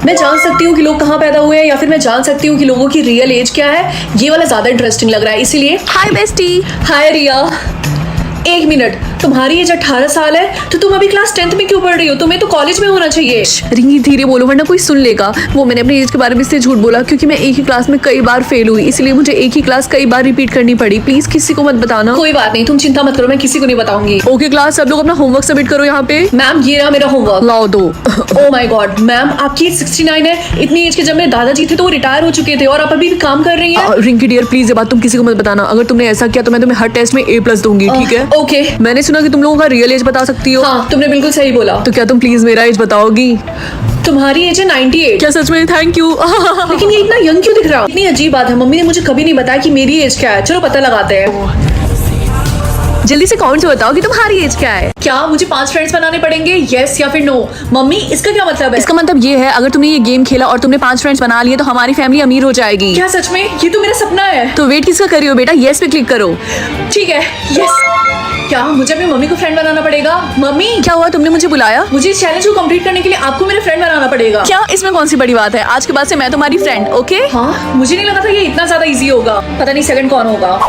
मैं जान सकती हूँ कि लोग कहाँ पैदा हुए हैं या फिर मैं जान सकती हूँ कि लोगों की रियल एज क्या है? ये वाला ज्यादा इंटरेस्टिंग लग रहा है, इसीलिए। हाय बेस्टी। हाय रिया। एक मिनट, तुम्हारी एज 18 साल है तो तुम अभी क्लास 10th में क्यों पढ़ रही हो? तुम्हें तो कॉलेज में होना चाहिए। रिंकी धीरे बोलो वरना कोई सुन लेगा। वो मैंने अपनी एज के बारे में इसलिए झूठ बोला क्योंकि मैं एक ही क्लास में कई बार फेल हुई, इसलिए मुझे एक ही क्लास कई बार रिपीट करनी पड़ी। प्लीज किसी को मत बताना। कोई बात नहीं, तुम चिंता मत करो, मैं किसी को नहीं बताऊंगी। ओके क्लास, सब लोग अपना होमवर्क सबमिट करो यहाँ पे। मैम ये रहा मेरा होमवर्क। लाओ दो। ओह माय गॉड मैम, आपकी एज 69 है। इतनी एज के जब मेरे दादाजी थे तो वो रिटायर हो चुके थे और आप अभी भी काम कर रही हैं। रिंकी डियर प्लीज ये बात तुम किसी को मत बताना। अगर तुमने ऐसा किया तो मैं तुम्हें हर टेस्ट में A+ दूंगी, ठीक है? ओके। मैंने सुना कि तुम लोगों का रियल एज बता सकती हो। हाँ तुमने बिल्कुल सही बोला। तो क्या तुम प्लीज मेरा एज बताओगी? तुम्हारी एज है 98। क्या सच में? Thank you. लेकिन ये इतना यंग क्यों दिख रहा है? इतनी अजीब बात है, मम्मी ने मुझे कभी नहीं बताया कि मेरी एज क्या है। चलो पता लगाते हैं। जल्दी से कमेंट से बताओ कि तुम्हारी एज क्या है। क्या मुझे 5 फ्रेंड्स बनाने पड़ेंगे? यस या फिर नो? मम्मी इसका क्या मतलब है? इसका मतलब ये है अगर तुमने ये गेम खेला और तुमने 5 फ्रेंड्स बना लिए तो हमारी फैमिली अमीर हो जाएगी। क्या सच में? ये तो मेरा सपना है। तो वेट किसका कर रही हो बेटा? येस पे क्लिक करो। ठीक है यस। क्या मुझे अपनी मम्मी को फ्रेंड बनाना पड़ेगा? मम्मी क्या हुआ, तुमने मुझे बुलाया? मुझे इस चैलेंज को कंप्लीट करने के लिए आपको मेरा फ्रेंड बनाना पड़ेगा। क्या इसमें कौन सी बड़ी बात है? आज के बाद से मैं तुम्हारी फ्रेंड। ओके हाँ मुझे नहीं लगा था ये इतना ज्यादा इजी होगा। पता नहीं सेकंड कौन होगा।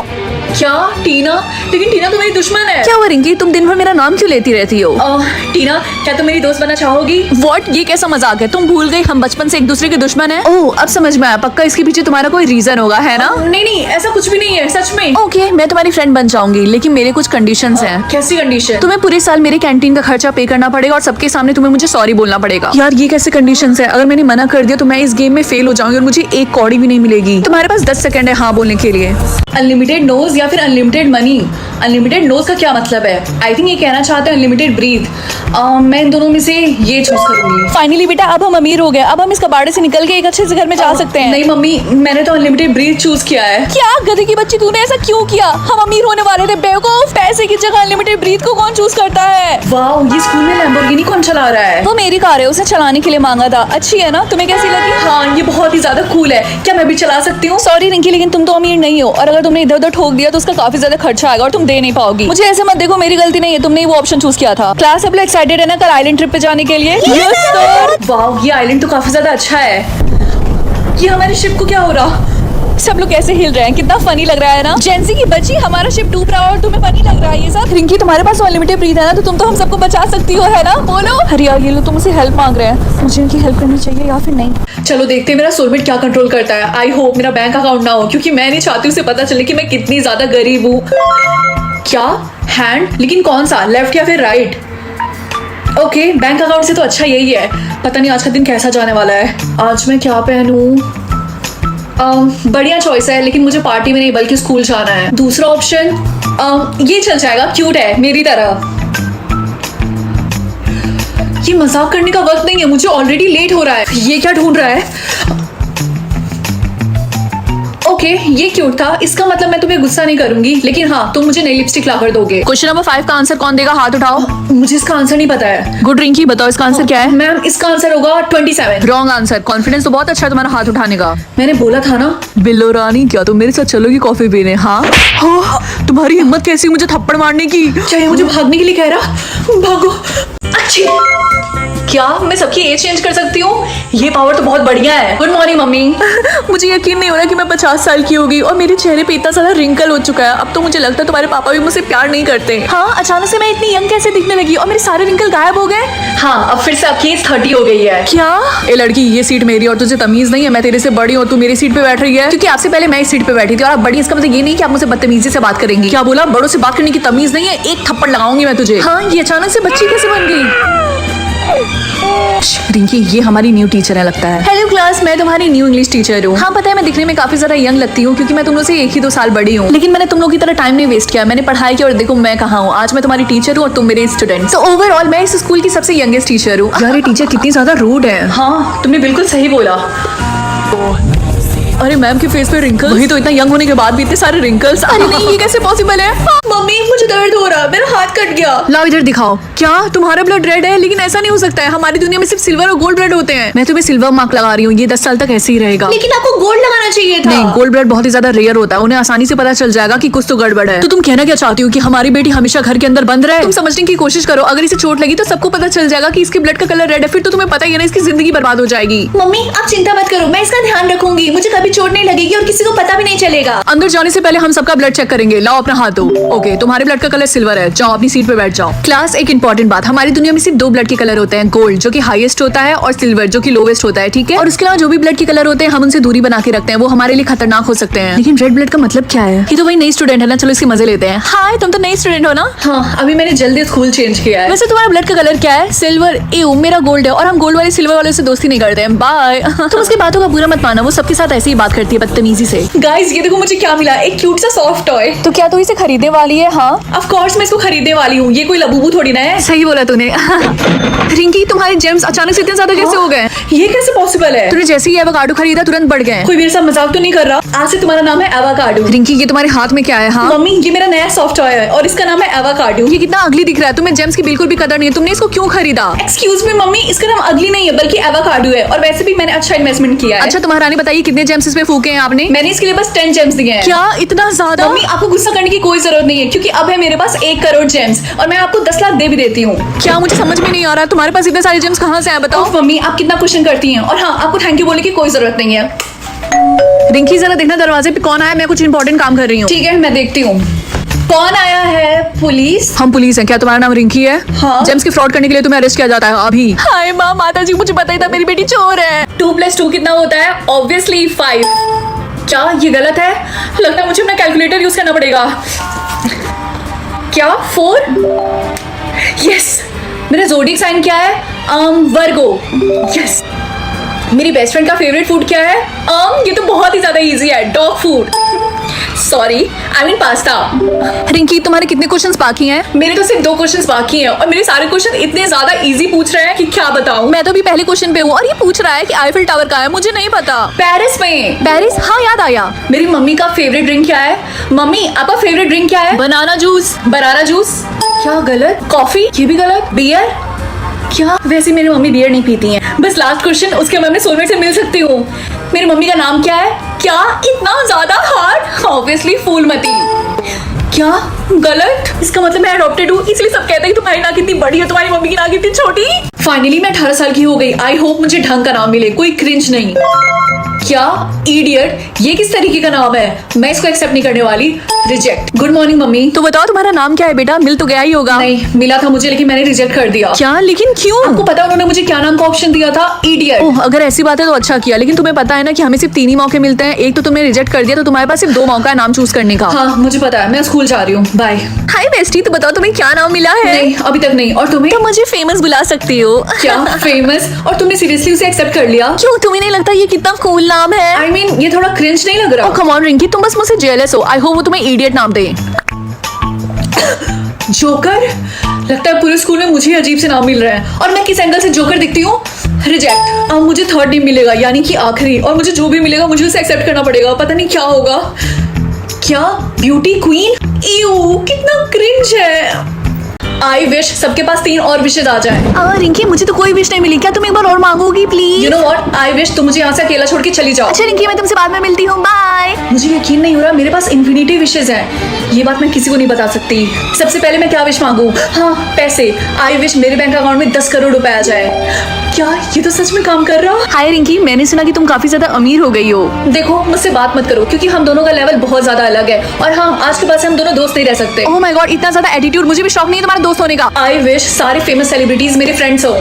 क्या टीना? लेकिन टीना तो मेरी दुश्मन है। क्या हुआ रिंकी, तुम दिन भर मेरा नाम क्यों लेती रहती हो? टीना क्या तुम मेरी दोस्त बनना चाहोगी? व्हाट? ये कैसा मजाक है? तुम भूल गई हम बचपन से एक दूसरे के दुश्मन हैं। ओह अब समझ में आया, पक्का इसके पीछे तुम्हारा कोई रीजन होगा, है ना? नहीं नहीं ऐसा कुछ भी नहीं है, सच में। ओके मैं तुम्हारी फ्रेंड बन जाऊंगी लेकिन मेरे कुछ कंडीशंस हैं। कैसी कंडीशन? तुम्हें पूरे साल मेरे कैंटीन का खर्चा पे करना पड़ेगा और सबके सामने तुम्हें मुझे सॉरी बोलना पड़ेगा। यार ये कैसे कंडीशंस है? अगर मैंने मना कर दिया तो मैं इस गेम में फेल हो जाऊंगी और मुझे एक कौड़ी भी नहीं मिलेगी। तुम्हारे पास 10 सेकंड है हाँ बोलने के लिए। अनलिमिटेड नोज या फिर अनलिमिटेड मनी? अनलिमिटेड नोज का क्या मतलब है? आई थिंक ये कहना चाहते हैं अनलिमिटेड ब्रीथ। मैं इन दोनों में से ये चूज करूंगी। फाइनली बेटा अब हम अमीर हो गए, अब हम इस कबाड़े से निकल के एक अच्छे से घर में जा सकते हैं। नहीं मम्मी, मैंने तो अनलिमिटेड ब्रीथ चूज किया है। क्या गधे की बच्ची, तूने ऐसा क्यों किया? हम अमीर होने वाले थे बेवकूफ। पैसे की जगह अनलिमिटेड ब्रीथ को कौन चूज करता है? वाओ, ये स्कूल में लैम्बोर्गिनी कौन चला रहा है? वो मेरी कार है, उसे चलाने के लिए मांगा था। अच्छी है ना? तुम्हें कैसी लगी? हाँ ये बहुत ही ज्यादा कूल है। क्या मैं भी चला सकती हूँ? सॉरी रिंकी लेकिन तुम तो अमीर नहीं हो और अगर तुमने इधर उधर ठोक दिया तो उसका काफी ज्यादा खर्चा आएगा और तुम दे नहीं पाओगी। मुझे ऐसे मत देखो, मेरी गलती नहीं है, तुमने वो ऑप्शन चूज किया था। क्लास सब लोग एक्साइटेड है ना कल आइलैंड ट्रिप पे जाने के लिए? Yes sir. वाओ ये आइलैंड तो काफी ज्यादा अच्छा है। ये हमारे शिप को क्या हो रहा? सब लोग कैसे हिल रहे हैं, कितना फनी लग रहा है ना? जेंसी की बच्ची, हमारा शिप डूब रहा है और तुम्हें फनी लग रहा है ये सब? रिंकी तुम्हारे पास अनलिमिटेड ब्रीथ है ना, तो तुम तो हम सबको बचा सकती हो, है ना? बोलो। अरे यार ये लोग तो मुझसे हेल्प मांग रहे हैं, मुझे इनकी हेल्प करनी चाहिए या फिर नहीं? चलो देखते हैं मेरा सोलमेट क्या कंट्रोल करता है। आई होप मेरा बैंक अकाउंट ना हो, क्योंकि मैं नहीं चाहती उसे पता चले कि मैं कितनी ज्यादा गरीब हूँ। क्या हैंड? लेकिन कौन सा, लेफ्ट या फिर राइट? ओके बैंक अकाउंट से तो अच्छा यही है। पता नहीं आज का दिन कैसा जाने वाला है। आज मैं क्या पहनूं? बढ़िया चॉइस है, लेकिन मुझे पार्टी में नहीं बल्कि स्कूल जाना है। दूसरा ऑप्शन ये चल जाएगा, क्यूट है मेरी तरह। ये मजाक करने का वक्त नहीं है, मुझे ऑलरेडी लेट हो रहा है। ये क्या ढूंढ रहा है? ओके ये क्यूट था, इसका मतलब मैं तुम्हें गुस्सा नहीं करूंगी, लेकिन हाँ तुम मुझे नई लिपस्टिक ला कर दोगे। क्वेश्चन नंबर 5 का आंसर कौन देगा? हाथ उठाओ। मुझे इसका आंसर नहीं पता है। गुड रिंकी बताओ इसका आंसर क्या है? मैम इसका आंसर होगा 27। Wrong answer. कॉन्फिडेंस तो बहुत अच्छा है तुम्हारा हाथ उठाने का। मैंने बोला था ना। बिल्लो रानी क्या तुम मेरे साथ चलोगी कॉफी पीने? हाँ तुम्हारी हिम्मत कैसी मुझे थप्पड़ मारने की? क्या ये मुझे भागने के लिए कह रहा? भागो। अच्छी। क्या मैं सबकी एज चेंज कर सकती हूँ? ये पावर तो बहुत बढ़िया है। Good morning mummy. मुझे यकीन नहीं हो रहा कि मैं 50 साल की होगी और मेरे चेहरे पे इतना सारा रिंकल हो चुका है। अब तो मुझे लगता है तुम्हारे पापा भी मुझसे प्यार नहीं करते। हाँ अचानक से मैं इतनी यंग कैसे दिखने लगी और मेरे सारे रिंकल गायब हो गए? हाँ अब फिर से आपकी एज 30 हो गई है। क्या? ए लड़की ये सीट मेरी और तुझे तमीज नहीं है? मैं तेरे से बड़ी हूँ, तू मेरी सीट पे बैठ रही है क्योंकि आपसे पहले मैं इस सीट पे बैठी थी और आप बड़ी, इसका मतलब ये नहीं कि आप मुझसे बदतमीजी से बात करेंगी। क्या बोला? बड़ों से बात करने की तमीज नहीं है? एक थप्पड़ लगाऊंगी मैं तुझे। हाँ ये अचानक से बच्ची कैसे बन गई? रिंकी ये हमारी न्यू टीचर है लगता है। हेलो क्लास, मैं तुम्हारी न्यू इंग्लिश टीचर हूँ। हाँ पता है मैं दिखने में काफी ज्यादा यंग लगती हूँ क्योंकि मैं तुम लोग से 1 ही 2 साल बड़ी हूँ, लेकिन मैंने तुम लोग की तरह टाइम नहीं वेस्ट किया। मैंने पढ़ाई की और देखो मैं कहाँ हूँ। आज मैं तुम्हारी टीचर हूँ और तुम मेरे स्टूडेंट। तो ओवरऑल मैं इस स्कूल की सबसे यंगेस्ट टीचर हूँ। यार ये टीचर कितनी ज्यादा रूड है। हाँ तुमने बिल्कुल सही बोला। अरे मैम के फेस पे रिंकल्स, वही तो इतना यंग होने के बाद भी इतने सारे रिंकल्स। अरे नहीं, ये कैसे पॉसिबल है? मम्मी मुझे दर्द हो रहा है, मेरा हाथ कट गया। लाओ इधर दिखाओ। क्या तुम्हारा ब्लड रेड है? लेकिन ऐसा नहीं हो सकता है, हमारी दुनिया में सिर्फ सिल्वर और गोल्ड ब्लड होते हैं। मैं तुम्हें सिल्वर मार्क लगा रही हूँ, ये 10 साल तक ऐसे ही रहेगा। लेकिन आपको गोल्ड लगाना चाहिए था। नहीं, गोल्ड ब्लड बहुत ही ज्यादा रेयर होता है, उन्हें आसानी से पता चल जाएगा कि कुछ तो गड़बड़ है। तो तुम कहना क्या चाहती हो कि हमारी बेटी हमेशा घर के अंदर बंद रहे? तुम समझने की कोशिश करो, अगर इसे चोट लगी तो सबको पता चल जाएगा कि इसके ब्लड का कलर रेड है, फिर तो तुम्हें पता ही है ना, इसकी जिंदगी बर्बाद हो जाएगी। मम्मी आप चिंता मत करो, मैं इसका ध्यान रखूंगी, मुझे कभी चोट नहीं लगेगी और किसी को पता भी नहीं चलेगा। अंदर जाने से पहले हम सबका ब्लड चेक करेंगे। लाओ अपना हाथ दो। ओके, तुम्हारे ब्लड का कलर सिल्वर है, जाओ अपनी सीट पे बैठ जाओ। क्लास, एक इंपॉर्टेंट बात, हमारी दुनिया में सिर्फ 2 ब्लड के कलर होते हैं, गोल्ड जो कि हाईएस्ट होता है और सिल्वर जो कि लोवेस्ट होता है, ठीक है? और उसके अलावा जो भी ब्लड के कलर होते हैं हम उनसे दूरी बना के रखते हैं, वो हमारे लिए खतरनाक हो सकते हैं। लेकिन रेड ब्लड का मतलब क्या है? ये तो वही नई स्टूडेंट है ना, चलो इसके मजे लेते हैं। हाय, तुम तो नई स्टूडेंट हो ना? हाँ, अभी मैंने जल्दी स्कूल चेंज किया है। वैसे तुम्हारा ब्लड का कलर क्या है? सिल्वर। एओ, मेरा गोल्ड है और हम गोल्ड वाले सिल्वर वाले से दोस्ती नहीं करते हैं। बाय। तुम उसकी बातों का बुरा मत मानो, वो सबके साथ ऐसे ही बात करती है बदतमीजी से। गाइस ये देखो मुझे क्या मिला, एक क्यूट सा सॉफ्ट टॉय। तो क्या तू इसे खरीदने वाली है? हाँ, ऑफ कोर्स मैं इसको खरीदने वाली हूँ, ये कोई लबूबू थोड़ी ना है। सही बोला तूने। रिंकी, तुम्हारे जेम्स अचानक से इतने ज्यादा कैसे हो गए? ये कैसे पॉसिबल है? तूने जैसे ही एवोकाडो खरीदा तुरंत बढ़ गए। कोई मेरे साथ मजाक तो नहीं कर रहा? आज से तुम्हारा नाम है एवोकाडो। रिंकी, ये तुम्हारे हाथ में क्या है? हाँ मम्मी ये मेरा नया सॉफ्ट टॉय है और इसका नाम है एवोकाडो। ये कितना अगली दिख रहा है, तुम्हें जेम्स की बिल्कुल भी कदर नहीं है, तुमने इसको क्यों खरीदा? एक्सक्यूज मी मम्मी, इसका नाम अगली नहीं है बल्कि एवोकाडो है और वैसे भी मैंने अच्छा इन्वेस्टमेंट किया है। अच्छा तुम्हारा नहीं, बताइए कितने जेम्स इसमें फूके हैं आपने? मैंने इसके लिए बस 10 जेम्स दिए हैं। क्या इतना ज्यादा? मम्मी आपको गुस्सा करने की कोई जरूरत नहीं है क्योंकि अब है मेरे पास 1 करोड़ जेम्स और मैं आपको 10 लाख दे भी देती हूँ। क्या, मुझे समझ में नहीं आ रहा, तुम्हारे पास इतने सारे जेम्स कहाँ से आए बताओ? मम्मी आप कितना क्वेश्चन करती हैं और हाँ आपको थैंक यू बोलने की कोई जरूरत नहीं है। रिंकी जरा देखना दरवाजे पे कौन आया, मैं कुछ इंपॉर्टेंट काम कर रही हूँ। ठीक है मैं देखती हूँ। कौन आया है? पुलिस? हम पुलिस हैं। क्या तुम्हारा नाम रिंकी है? हाँ। जेम्स की फ्रॉड करने के लिए तुम्हें अरेस्ट किया जाता है अभी। हाय माँ, माता जी मुझे पता ही था मेरी बेटी चोर है। 2 + 2 कितना होता है? ऑब्वियसली 5। क्या ये गलत है? लगता है मुझे अपना कैलकुलेटर यूज करना पड़ेगा। क्या 4? यस। मेरा ज़ोडिएक साइन क्या है? वर्गो। यस। मेरी बेस्ट फ्रेंड का फेवरेट फूड क्या है? ये तो बहुत ही ज्यादा इजी है, dog food. Sorry, I mean pasta. Rinki, तुम्हारे कितने क्वेश्चंस बाकी हैं? मेरे तो सिर्फ 2 क्वेश्चंस बाकी हैं और मेरे सारे क्वेश्चन इतने ज्यादा इजी पूछ रहे हैं कि क्या बताऊं। मैं तो अभी पहले क्वेश्चन पे हूँ और ये पूछ रहा है कि आईफिल टावर कहाँ है, मुझे नहीं पता। पेरिस में। पेरिस? हाँ याद आया। मेरी मम्मी का फेवरेट ड्रिंक क्या है? मम्मी आपका फेवरेट ड्रिंक क्या है? बनाना जूस। बनाना जूस? क्या गलत? कॉफी? ये भी गलत। बियर? क्या? वैसे मेरी मम्मी बियर नहीं पीती हैं। बस लास्ट क्वेश्चन, उसके बाद मैं सोलमेट से मिल सकती हूँ। मेरी मम्मी का नाम क्या है? क्या इतना ज्यादा हार्ड? ऑब्वियसली फूलमती। क्या गलत? इसका मतलब मैं अडॉप्टेड हूँ, इसलिए सब कहते हैं कि तुम्हारी नाक कितनी बड़ी है, तुम्हारी मम्मी की नाक कितनी छोटी। फाइनली मैं 18 साल की हो गई। आई होप मुझे ढंग का नाम मिले, कोई क्रिंज नहीं। क्या? इडियट? ये किस तरीके का नाम है? मैं इसको एक्सेप्ट नहीं करने वाली। रिजेक्ट। Good morning mummy. तो बताओ तुम्हारा नाम क्या है बेटा? मिल तो गया ही होगा। नहीं मिला था मुझे, लेकिन मैंने रिजेक्ट कर दिया। क्या? लेकिन क्यों? आपको पता उन्होंने मुझे क्या नाम का ऑप्शन दिया था? इडियट। ओह, अगर ऐसी बात है तो अच्छा किया, लेकिन तुम्हें पता है ना कि हमें सिर्फ 3 ही मौके मिलते हैं। एक तो तुमने रिजेक्ट कर दिया, तो तुम्हारे पास सिर्फ 2 मौका है नाम चूज करने का। हाँ मुझे पता है, मैं स्कूल जा रही हूँ, बाय। हाय बेस्टी, तो बताओ तुम्हें क्या नाम मिला है? नहीं अभी तक नहीं। और तुम्हें? तो मुझे फेमस बुला सकती हो। क्या फेमस? और तुमने सीरियसली उसे एक्सेप्ट कर लिया? क्यों, तुम्हें नहीं लगता ये कितना कूल नाम है? आई मीन ये थोड़ा क्रिंज नहीं लग रहा? कम ऑन रिंकी, तुम बस मुझसे जेलस हो। आई होप वो तुम्हें इडियट नाम दे। जोकर? लगता है पूरे स्कूल में मुझे ही अजीब से नाम मिल रहा है और मैं किस एंगल से जोकर दिखती हूँ? रिजेक्ट। अब मुझे 3rd नेम मिलेगा, यानी कि आखिरी, और मुझे जो भी मिलेगा मुझे उसे एक्सेप्ट करना पड़ेगा। पता नहीं क्या होगा। क्या? Beauty queen? इयू कितना क्रिंज है। आई विश सबके पास 3 और विशेज आ जाए। रिंकी, मुझे तो कोई विश नहीं मिली, क्या तुम एक बार और मांगोगी please? You know what, I wish तुम मुझे यहाँ से अकेला छोड़ के चली जाओ। अच्छा रिंकी, मैं तुमसे बाद में मिलती हूँ, बाय। मुझे यकीन नहीं हो रहा, मेरे पास इन्फिनिटी विशेज हैं। ये बात मैं किसी को नहीं बता सकती। सबसे पहले मैं क्या विश मांगू? हाँ पैसे। आई विश मेरे बैंक अकाउंट में 10 करोड़ रुपए आ जाए। क्या ये तो सच में काम कर रहा? हाय रिंकी, मैंने सुना कि तुम काफी ज्यादा अमीर हो गई हो। देखो मुझसे बात मत करो क्योंकि हम दोनों का लेवल बहुत ज्यादा अलग है और हाँ आज के बाद से हम दोनों दोस्त नहीं रह सकते। ओह माय गॉड, इतना ज्यादा एटीट्यूड, मुझे भी शौक नहीं है तुम्हारे दोस्त होने का। आई विश सारे फेमस सेलिब्रिटीज मेरे फ्रेंड्स हो।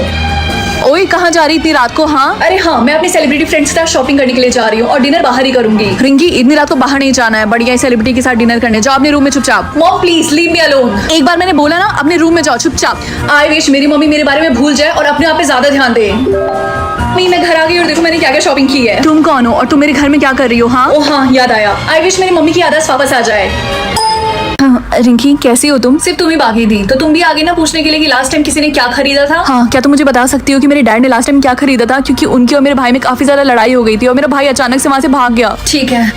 ओए, कहाँ जा रही इतनी रात को? हाँ अरे हाँ, मैं अपनी सेलिब्रिटी फ्रेंड्स के साथ शॉपिंग करने के लिए जा रही हूँ और डिनर बाहर ही करूंगी। रिंकी, इतनी रात को बाहर नहीं जाना है, बढ़िया सेलिब्रिटी के साथ डिनर करने जाओ अपने रूम में चुपचाप। Mom please leave me alone. एक बार मैंने बोला ना, अपने रूम में जाओ चुपचाप। आई विश मेरी मम्मी मेरे बारे में भूल जाए और अपने आप पे ज्यादा ध्यान दे। नहीं मैं घर आ गई और देखो मैंने क्या क्या शॉपिंग की है। तुम कौन हो और तुम मेरे घर में क्या कर रही हो? हाँ ओ हाँ याद आया, आई विश मेरी मम्मी की आदत वापस आ जाए। हाँ, रिंकी कैसी हो तुम? सिर्फ तुम ही बाकी थी, तो तुम भी आगे ना पूछने के लिए कि लास्ट टाइम किसी ने क्या खरीदा था। हाँ, क्या तुम मुझे बता सकती हो कि मेरे डैड ने लास्ट टाइम क्या खरीदा था? क्योंकि उनके और मेरे भाई में काफी ज्यादा लड़ाई हो गई थी और मेरा भाई अचानक से वहाँ से भाग गया। ठीक है।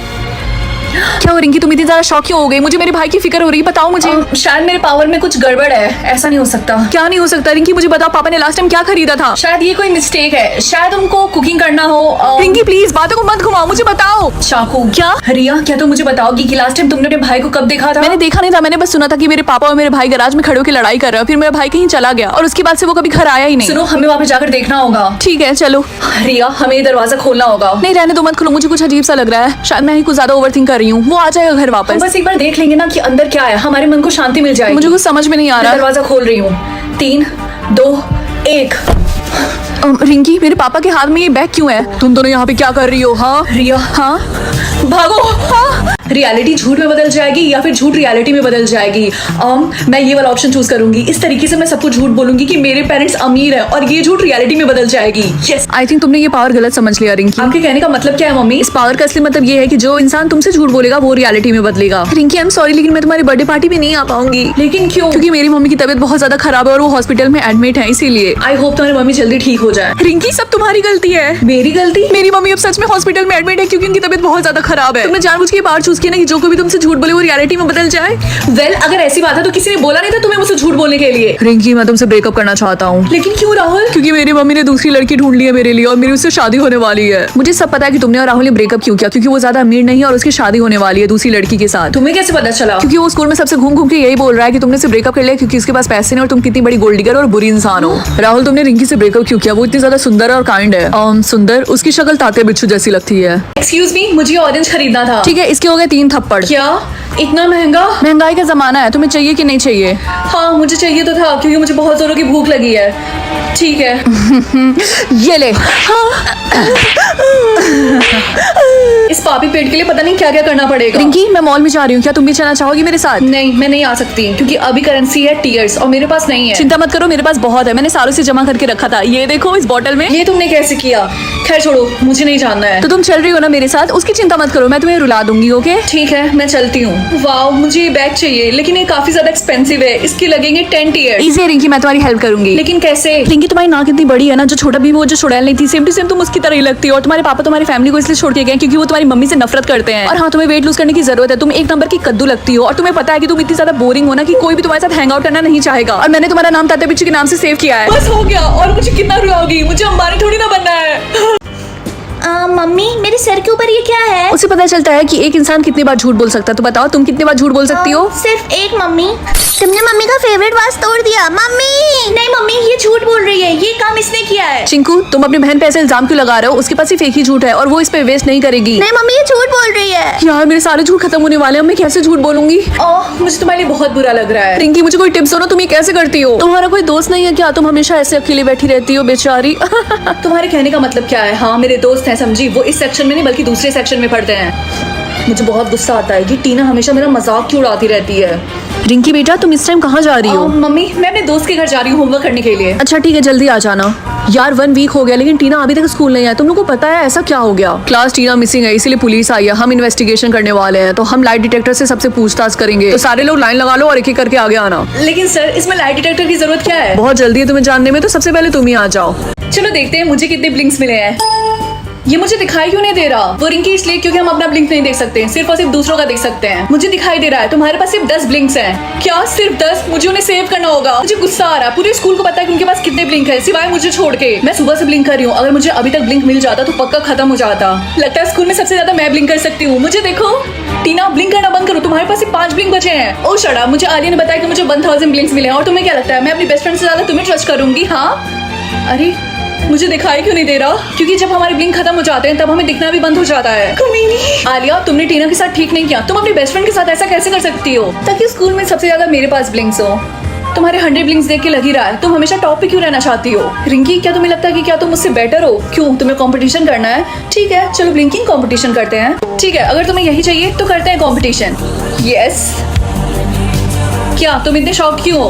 क्या हो रिंकी, तुम इतनी ज्यादा शॉक क्यों हो गई? मुझे मेरे भाई की फिक्र हो रही है, बताओ मुझे। शायद मेरे पावर में कुछ गड़बड़ है, ऐसा नहीं हो सकता। क्या नहीं हो सकता रिंकी, मुझे बताओ पापा ने लास्ट टाइम क्या खरीदा था? शायद ये कोई मिस्टेक है, शायद उनको कुकिंग करना हो। रिंकी प्लीज बातों को मत घुमाओ, मुझे बताओ। चाकू। क्या? रिया, क्या तुम मुझे बताओगी कि लास्ट टाइम तुमने अपने भाई को कब देखा था? मैंने देखा नहीं था, मैंने बस सुना था कि मेरे पापा और मेरे भाई गैराज में खड़े होकर लड़ाई कर रहे हैं। फिर मेरा भाई कहीं चला गया और उसके बाद से वो कभी घर आया ही नहीं। सुनो, हमें वहाँ पे जाकर देखना होगा। ठीक है चलो। रिया, हमें ये दरवाजा खोलना होगा। नहीं रहने दो, मत खोलो, मुझे कुछ अजीब सा लग रहा है। शायद मैं ही कुछ ज्यादा ओवरथिंक कर रही हूँ। वो आ जाएगा घर हम वापस। बस एक बार देख लेंगे ना कि अंदर क्या है, हमारे मन को शांति मिल जाएगी। मुझे कुछ समझ में नहीं आ मैं रहा। दरवाजा खोल रही हूँ। 3, 2, 1। रिंकी, मेरे पापा के हाथ में ये बैग क्यों है? तुम दोनों यहाँ पे क्या कर रही हो? हाँ रिया, हाँ भागो। हाँ। रियलिटी झूठ में बदल जाएगी या फिर झूठ रियलिटी में बदल जाएगी। मैं ये वाला ऑप्शन चूज करूंगी। इस तरीके से मैं सबको झूठ बोलूंगी कि मेरे पेरेंट्स अमीर हैं और ये झूठ रियलिटी में बदल जाएगी। यस। आई थिंक तुमने ये पावर गलत समझ लिया रिंकी। आपके कहने का मतलब क्या है मम्मी? इस पावर का असली मतलब ये है कि जो इंसान तुमसे झूठ बोलेगा वो रियलिटी में बदलेगा। रिंकी आई एम सॉरी, लेकिन मैं तुम्हारी बर्थडे पार्टी में नहीं आ पाऊंगी। लेकिन क्यों? क्योंकि मेरी मम्मी की तबीयत बहुत ज्यादा खराब है और वो हॉस्पिटल में एडमिट है, इसीलिए। आई होप तुम्हारी मम्मी जल्दी ठीक हो जाए। रिंकी सब तुम्हारी गलती है। मेरी गलती? मेरी मम्मी अब सच में हॉस्पिटल में एडमिट है क्योंकि उनकी तबीयत बहुत ज्यादा खराब है। तुमने जानबूझ के पावर चूज किया ना कि जो कोई भी तुमसे झूठ बोले वो रियलिटी में बदल जाए। वेल, अगर ऐसी बात है तो किसी ने बोला नहीं था तुम्हें मुझसे झूठ बोलने के लिए। रिंकी मैं तुमसे ब्रेकअप करना चाहता हूँ। लेकिन क्यों राहुल? क्योंकि मेरी मम्मी ने दूसरी लड़की ढूंढ ली है मेरे लिए और मेरी उससे शादी होने वाली है। मुझे सब पता है कि तुमने और राहुल ने ब्रेकअप क्यों किया, क्योंकि वो ज्यादा अमीर नहीं है और उसकी शादी होने वाली है दूसरी लड़की के साथ। तुम्हें कैसे पता चला? क्योंकि वो स्कूल में सबसे घूम घूम के यही बोल रहा है कि तुमने से ब्रेकअप कर लिया क्योंकि उसके पास पैसे नहीं और तुम कितनी बड़ी गोल्ड डिगर और बुरी इंसान हो। राहुल, तुमने रिंकी से ब्रेकअप क्यों किया? वो इतनी ज्यादा सुंदर और काइंड है। सुंदर? उसकी शक्ल ताते बिच्छू जैसी लगती है। एक्सक्यूज मी, मुझे ऑरेंज खरीदना था। ठीक है, इसके हो गए 3 थप्पड़। क्या? इतना महंगा? महंगाई का जमाना है, तुम्हें चाहिए कि नहीं चाहिए? हाँ, मुझे चाहिए तो था क्योंकि मुझे बहुत जोरों की भूख लगी है। ठीक है। ये ले। इस पापी पेट के लिए पता नहीं क्या क्या करना पड़ेगा। रिंकी, मैं मॉल में जा रही हूँ, क्या तुम भी चलना चाहोगी मेरे साथ? नहीं, मैं नहीं आ सकती क्योंकि अभी करेंसी है टीयर्स और मेरे पास नहीं है। चिंता मत करो, मेरे पास बहुत है, मैंने सालों से जमा करके रखा था। ये देखो इस बोतल में। ये तुमने कैसे किया? खैर छोड़ो, मुझे नहीं जानना है। तो तुम चल रही हो ना मेरे साथ, उसकी चिंता मत करो, मैं तुम्हें रुला दूंगी। ओके ठीक है, मैं चलती हूँ। वाओ, मुझे ये बैग चाहिए लेकिन ये काफी ज्यादा एक्सपेंसिव है। इसके लगेंगे 10 टीयर्स। इजी है रिंकी, मैं तुम्हारी हेल्प करूंगी। लेकिन कैसे? रिंकी, तुम्हारी नाक इतनी बड़ी है ना, जो छोटा भी वो जो छुड़ैल नहीं थी, सेम टू सेम तुम उसकी तरह ही लगती हो। और तुम्हारे पापा तुम्हारी फैमिली को इसलिए छोड़ के गए क्योंकि वो तुम्हारी मम्मी से नफरत करते हैं। और हाँ, तुम्हें वेट लूज करने की जरूरत है। तुम एक नंबर की कद्दू लगती हो और तुम्हें पता है कि तुम इतनी ज्यादा बोरिंग हो ना कि कोई भी तुम्हारे साथ हैंग आउट करना नहीं चाहेगा। और मैंने तुम्हारा नाम ताते बिच्छू के नाम से सेव किया है। बस हो गया। और मुझे कितना रुलाओगी? मुझे अंबानी थोड़ी ना बनना है। मम्मी, मेरे सर के ऊपर ये क्या है? उससे पता चलता है कि एक इंसान कितनी बार झूठ बोल सकता है। तो बताओ तुम कितनी बार झूठ बोल सकती हो? सिर्फ एक। मम्मी, तुमने मम्मी का फेवरेट वास तोड़ दिया। मम्मी! नहीं मम्मी, ये झूठ बोल रही है। ये काम इसने किया है। चिंकू, तुम अपनी बहन पे ऐसे इल्जाम क्यों लगा रहे हो? उसके पास सिर्फ एक ही झूठ है और वो इस पे वेस्ट नहीं करेगी। नहीं मम्मी, ये झूठ बोल रही है। यार, मेरे सारे झूठ खत्म होने वाले हैं, मैं कैसे झूठ बोलूंगी? मुझे तुम्हारे लिए बहुत बुरा लग रहा है। रिंकी, मुझे कोई टिप्स दो ना, तुम ये कैसे करती हो? तुम्हारा कोई दोस्त नहीं है क्या? तुम हमेशा ऐसे अकेले बैठी रहती हो बेचारी। तुम्हारे कहने का मतलब क्या है? हाँ, मेरे दोस्त हैं, समझी। वो इस सेक्शन में नहीं बल्कि दूसरे सेक्शन में पढ़ते हैं। मुझे बहुत गुस्सा आता है कि टीना हमेशा मेरा मजाक क्यों उड़ाती रहती है। रिंकी बेटा, तुम इस टाइम कहाँ जा रही हो? मम्मी, मैं अपने दोस्त के घर जा रही हूँ होमवर्क करने के लिए। अच्छा ठीक है, जल्दी आ जाना। यार 1 वीक हो गया लेकिन टीना अभी तक स्कूल नहीं आया। तुम लोगों को पता है ऐसा क्या हो गया? क्लास टीना मिसिंग है, इसीलिए पुलिस आई है। हम इन्वेस्टिगेशन करने वाले हैं, तो हम लाइट डिटेक्टर से सबसे पूछताछ करेंगे। तो सारे लोग लाइन लगा लो और एक एक करके आगे आना। लेकिन सर, इसमें लाइट डिटेक्टर की जरूरत क्या है? बहुत जल्दी है तुम्हें जानने में, तो सबसे पहले तुम ही आ जाओ। चलो देखते हैं मुझे कितने ब्लिंक्स मिले हैं। ये मुझे दिखाई क्यों नहीं दे रहा? वो रिंकी इसलिए क्योंकि हम अपना ब्लिंक नहीं देख सकते, सिर्फ और सिर्फ दूसरों का देख सकते हैं। मुझे दिखाई दे रहा है। तुम्हारे पास सिर्फ 10 ब्लिंक्स हैं। क्या सिर्फ 10? मुझे उन्हें सेव करना होगा। मुझे गुस्सा आ रहा है। पूरे स्कूल को पता है कि उनके पास कितने ब्लिंक है सिवाय मुझे छोड़ के। मैं सुबह से ब्लिंक कर रही हूँ। अगर मुझे अभी तक ब्लिंक मिल जाता तो पक्का खत्म हो जाता। लगता है स्कूल में सबसे ज्यादा मैं ब्लिंक कर सकती हूँ। मुझे देखो। टीना, ब्लिंक करना बंद करो। तुम्हारे पास सिर्फ 5 ब्लिंक बचे हैं। ओ शट अप। मुझे आलिया ने बताया कि मुझे 1000 ब्लिंक्स मिले हैं। और तुम्हें क्या लगता है मैं अपनी बेस्ट फ्रेंड से ज्यादा तुम्हें ट्रस्ट करूंगी? हाँ, अरे मुझे दिखाई क्यों नहीं दे रहा? क्योंकि जब हमारे ब्लिंक खत्म हो जाते हैं तब हमें दिखना भी बंद हो जाता है। कमीनी। आलिया, तुमने टीना के साथ ठीक नहीं किया। तुम अपनी बेस्ट फ्रेंड के साथ ऐसा कैसे कर सकती हो? ताकि स्कूल में सबसे ज्यादा मेरे पास ब्लिंक्स हो। तुम्हारे 100 ब्लिंक्स देख के लग ही रहा है तुम हमेशा टॉप पे क्यों रहना चाहती हो। रिंकी, क्या तुम्हें लगता है कि क्या तुम मुझसे बेटर हो? क्यों, तुम्हें कंपटीशन करना है? ठीक है, चलो ब्लिंकिंग कंपटीशन करते हैं। ठीक है, अगर तुम्हें यही चाहिए तो करते हैं कंपटीशन। यस। क्या तुम इतने शॉक क्यों हो?